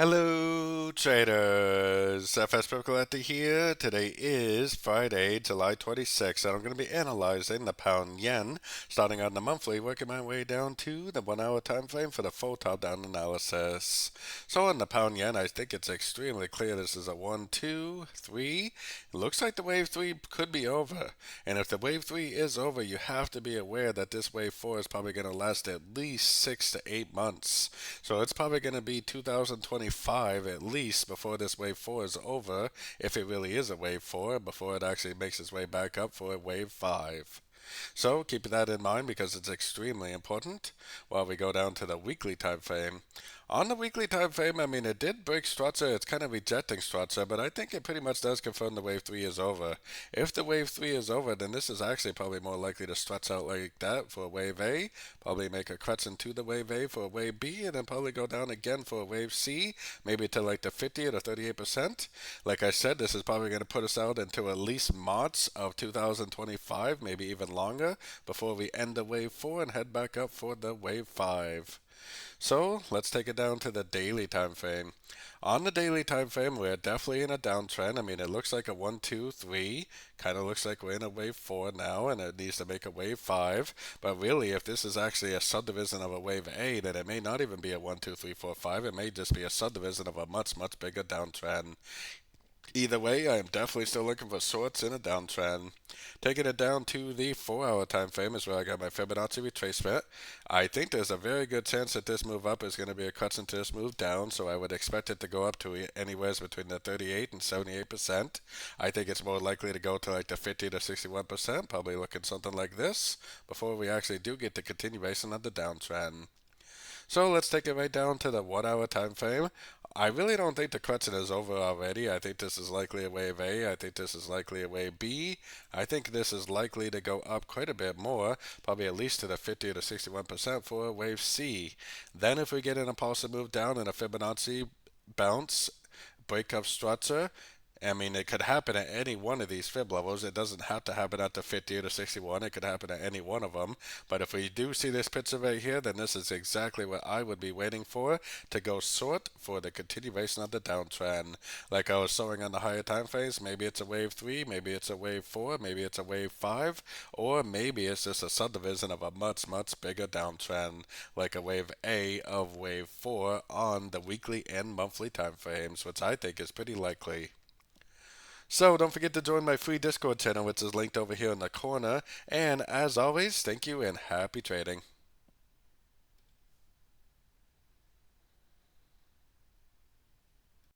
Hello, traders. FX Pip Collector here. Today is Friday, July 26th, and I'm going to be analyzing the pound yen, starting on the monthly, working my way down to the 1 hour time frame for the full top-down analysis. So on the pound yen, I think it's extremely clear this is a 1, 2, 3. It looks like the wave 3 could be over. And if the wave 3 is over, you have to be aware that this wave 4 is probably going to last at least 6 to 8 months. So it's probably going to be 2025 at least before this wave 4 is over, if it really is a wave 4, before it actually makes its way back up for a wave 5. So keep that in mind because it's extremely important. While we go down to the weekly time frame. On the weekly time frame, I mean, it did break structure. It's kind of rejecting structure, but I think it pretty much does confirm the wave 3 is over. If the wave 3 is over, then this is actually probably more likely to stretch out like that for wave A, probably make a crutch into the wave A for a wave B, and then probably go down again for a wave C, maybe to like the 50 or the 38%. Like I said, this is probably going to put us out into at least March of 2025, maybe even longer, before we end the wave 4 and head back up for the wave 5. So let's take it down to the daily time frame. On the daily time frame, we're definitely in a downtrend. I mean, it looks like a 1, 2, 3. Kind of looks like we're in a wave 4 now, and it needs to make a wave 5. But really, if this is actually a subdivision of a wave A, then it may not even be a 1, 2, 3, 4, 5. It may just be a subdivision of a much, much bigger downtrend. Either way, I am definitely still looking for shorts in a downtrend. Taking it down to the 4 hour time frame is where I got my Fibonacci retracement. I think there's a very good chance that this move up is going to be a cut into this move down, so I would expect it to go up to anywhere between the 38 and 78%. I think it's more likely to go to like the 50 to 61%, probably looking something like this, before we actually do get the continuation of the downtrend. So let's take it right down to the 1 hour time frame. I really don't think the correction is over already. I think this is likely a wave A. I think this is likely a wave B. I think this is likely to go up quite a bit more, probably at least to the 50 to 61% for a wave C. Then if we get an impulsive move down and a Fibonacci bounce, break up structure, I mean, it could happen at any one of these fib levels. It doesn't have to happen at the 50 or the 61. It could happen at any one of them. But if we do see this picture right here, then this is exactly what I would be waiting for to go short for the continuation of the downtrend. Like I was showing on the higher time frames, maybe it's a wave 3, maybe it's a wave 4, maybe it's a wave 5, or maybe it's just a subdivision of a much, much bigger downtrend, like a wave A of wave 4 on the weekly and monthly time frames, which I think is pretty likely. So don't forget to join my free Discord channel, which is linked over here in the corner. And as always, thank you and happy trading.